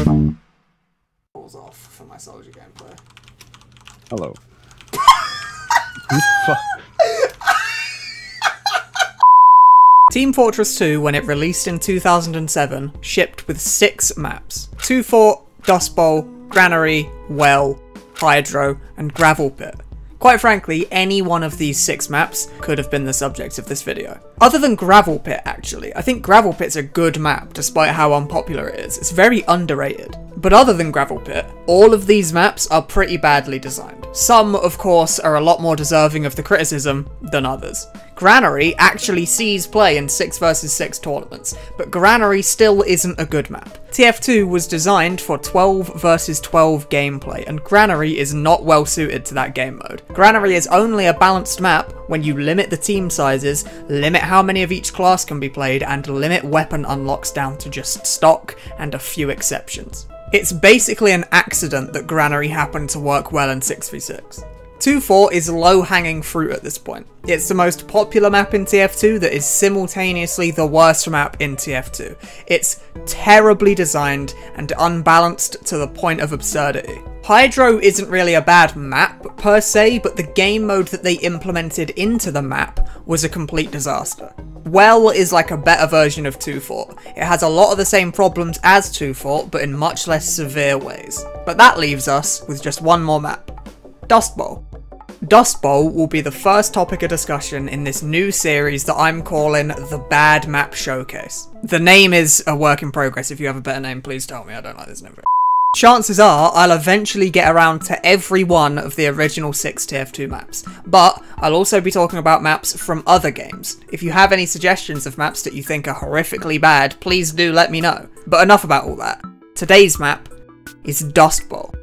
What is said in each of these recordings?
Balls off for my soldier gameplay. Hello. Team Fortress 2, when it released in 2007, shipped with 6 maps. Htwo, Dustbowl, Granary, Well, Htwo, and Gravel Pit. Quite frankly, any one of these 6 maps could have been the subject of this video. Other than Gravel Pit, actually. I think Gravel Pit's a good map, despite how unpopular it is. It's very underrated. But other than Gravel Pit, all of these maps are pretty badly designed. Some, of course, are a lot more deserving of the criticism than others. Granary actually sees play in 6 vs 6 tournaments, but Granary still isn't a good map. TF2 was designed for 12 vs 12 gameplay, and Granary is not well suited to that game mode. Granary is only a balanced map when you limit the team sizes, limit how many of each class can be played, and limit weapon unlocks down to just stock and a few exceptions. It's basically an accident that Granary happened to work well in 6v6. Htwo is low-hanging fruit at this point. It's the most popular map in TF2 that is simultaneously the worst map in TF2. It's terribly designed and unbalanced to the point of absurdity. Htwo isn't really a bad map per se, but the game mode that they implemented into the map was a complete disaster. Well is like a better version of Htwo. It has a lot of the same problems as Htwo, but in much less severe ways. But that leaves us with just one more map. Dustbowl. Dustbowl will be the first topic of discussion in this new series that I'm calling the Bad Map Showcase. The name is a work in progress. If you have a better name, please tell me. I don't like this name. Chances are I'll eventually get around to every one of the original 6 TF2 maps, but I'll also be talking about maps from other games. If you have any suggestions of maps that you think are horrifically bad, please do let me know. But enough about all that. Today's map is Dustbowl.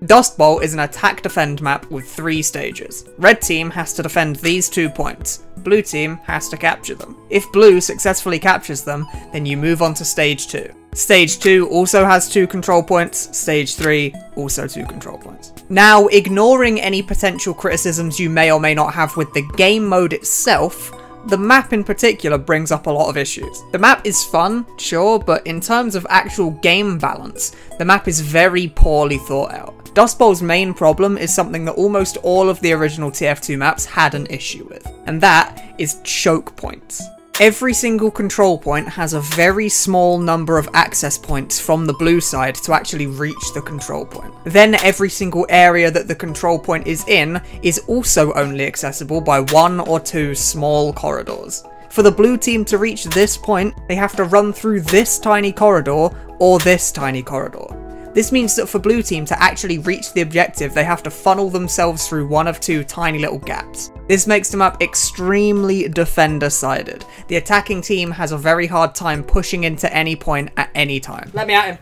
Dustbowl is an attack-defend map with 3 stages. Red team has to defend these 2 points. Blue team has to capture them. If blue successfully captures them, then you move on to stage 2. Stage 2 also has 2 control points, stage 3 also 2 control points. Now, ignoring any potential criticisms you may or may not have with the game mode itself, the map in particular brings up a lot of issues. The map is fun, sure, but in terms of actual game balance, the map is very poorly thought out. Dustbowl's main problem is something that almost all of the original TF2 maps had an issue with, and that is choke points. Every single control point has a very small number of access points from the blue side to actually reach the control point. Then every single area that the control point is in is also only accessible by 1 or 2 small corridors. For the blue team to reach this point, they have to run through this tiny corridor or this tiny corridor. This means that for blue team to actually reach the objective, they have to funnel themselves through one of 2 tiny little gaps. This makes the map extremely defender-sided. The attacking team has a very hard time pushing into any point at any time. Let me at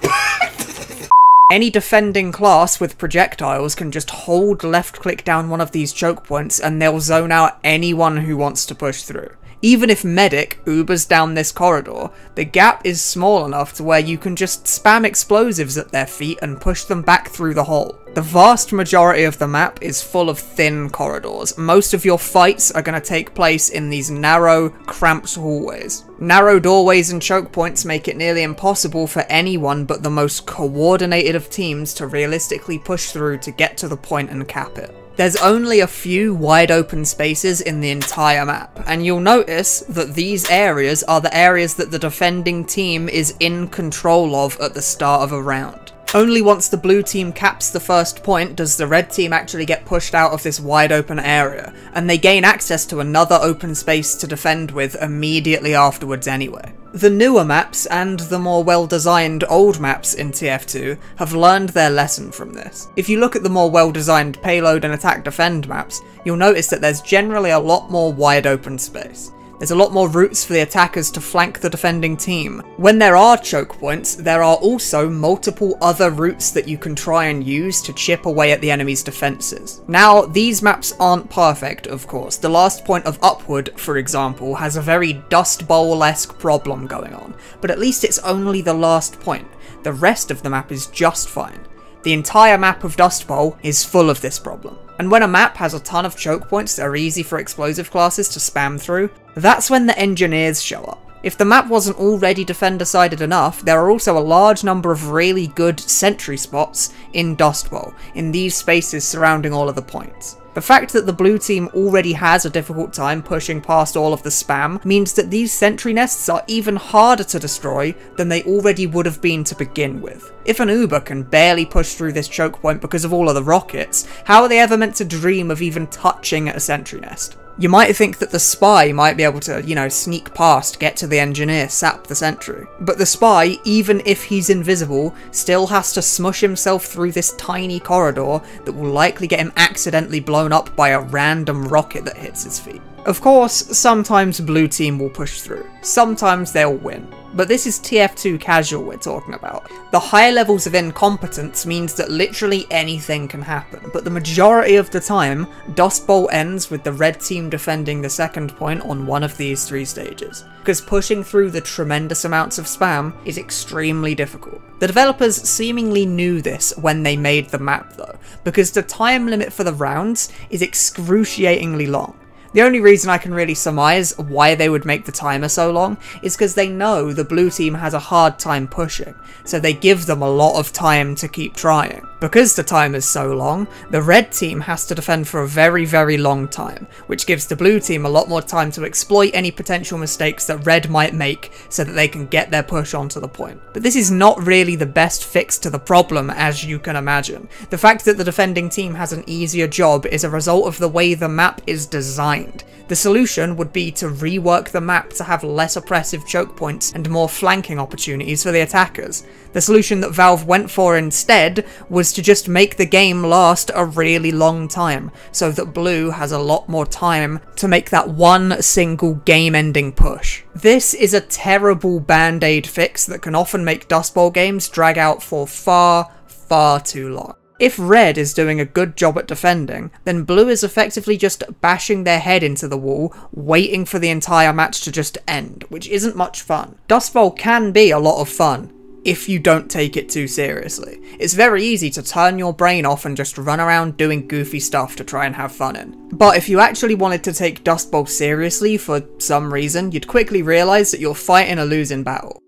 him. Any defending class with projectiles can just hold left-click down one of these choke points and they'll zone out anyone who wants to push through. Even if Medic Ubers down this corridor, the gap is small enough to where you can just spam explosives at their feet and push them back through the hole. The vast majority of the map is full of thin corridors. Most of your fights are going to take place in these narrow, cramped hallways. Narrow doorways and choke points make it nearly impossible for anyone but the most coordinated of teams to realistically push through to get to the point and cap it. There's only a few wide open spaces in the entire map, and you'll notice that these areas are the areas that the defending team is in control of at the start of a round. Only once the blue team caps the first point does the red team actually get pushed out of this wide open area, and they gain access to another open space to defend with immediately afterwards anyway. The newer maps, and the more well-designed old maps in TF2, have learned their lesson from this. If you look at the more well-designed payload and attack-defend maps, you'll notice that there's generally a lot more wide open space. There's a lot more routes for the attackers to flank the defending team. When there are choke points, there are also multiple other routes that you can try and use to chip away at the enemy's defences. Now, these maps aren't perfect, of course. The last point of Upward, for example, has a very Dust Bowl-esque problem going on, but at least it's only the last point. The rest of the map is just fine. The entire map of Dust Bowl is full of this problem. And when a map has a ton of choke points that are easy for explosive classes to spam through, that's when the engineers show up. If the map wasn't already defender-sided enough, there are also a large number of really good sentry spots in Dustbowl, in these spaces surrounding all of the points. The fact that the blue team already has a difficult time pushing past all of the spam means that these sentry nests are even harder to destroy than they already would have been to begin with. If an Uber can barely push through this choke point because of all of the rockets, how are they ever meant to dream of even touching a sentry nest? You might think that the spy might be able to, sneak past, get to the engineer, sap the sentry. But the spy, even if he's invisible, still has to smush himself through this tiny corridor that will likely get him accidentally blown up by a random rocket that hits his feet. Of course, sometimes blue team will push through. Sometimes they'll win. But this is TF2 casual we're talking about. The high levels of incompetence means that literally anything can happen, but the majority of the time, Dustbowl ends with the red team defending the second point on one of these 3 stages, because pushing through the tremendous amounts of spam is extremely difficult. The developers seemingly knew this when they made the map though, because the time limit for the rounds is excruciatingly long. The only reason I can really surmise why they would make the timer so long is because they know the blue team has a hard time pushing, so they give them a lot of time to keep trying. Because the time is so long, the red team has to defend for a very, very long time, which gives the blue team a lot more time to exploit any potential mistakes that red might make so that they can get their push onto the point. But this is not really the best fix to the problem, as you can imagine. The fact that the defending team has an easier job is a result of the way the map is designed. The solution would be to rework the map to have less oppressive choke points and more flanking opportunities for the attackers. The solution that Valve went for instead was to just make the game last a really long time, so that blue has a lot more time to make that one single game-ending push. This is a terrible band-aid fix that can often make Dustbowl games drag out for far, far too long. If red is doing a good job at defending, then blue is effectively just bashing their head into the wall, waiting for the entire match to just end, which isn't much fun. Dustbowl can be a lot of fun, if you don't take it too seriously. It's very easy to turn your brain off and just run around doing goofy stuff to try and have fun in. But if you actually wanted to take Dustbowl seriously for some reason, you'd quickly realise that you're fighting a losing battle.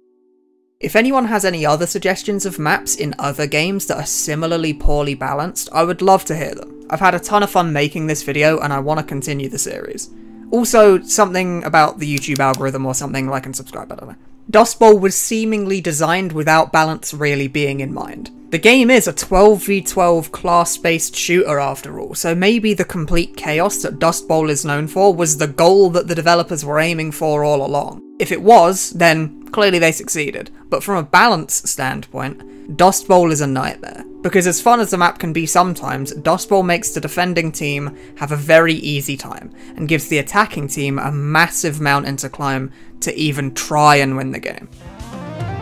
If anyone has any other suggestions of maps in other games that are similarly poorly balanced, I would love to hear them. I've had a ton of fun making this video and I want to continue the series. Also, something about the YouTube algorithm or something, like and subscribe, I don't know. Dustbowl was seemingly designed without balance really being in mind. The game is a 12v12 class-based shooter after all, so maybe the complete chaos that Dustbowl is known for was the goal that the developers were aiming for all along. If it was, then clearly they succeeded, but from a balance standpoint, Dustbowl is a nightmare. Because as fun as the map can be sometimes, Dustbowl makes the defending team have a very easy time, and gives the attacking team a massive mountain to climb to even try and win the game.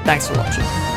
Thanks for watching.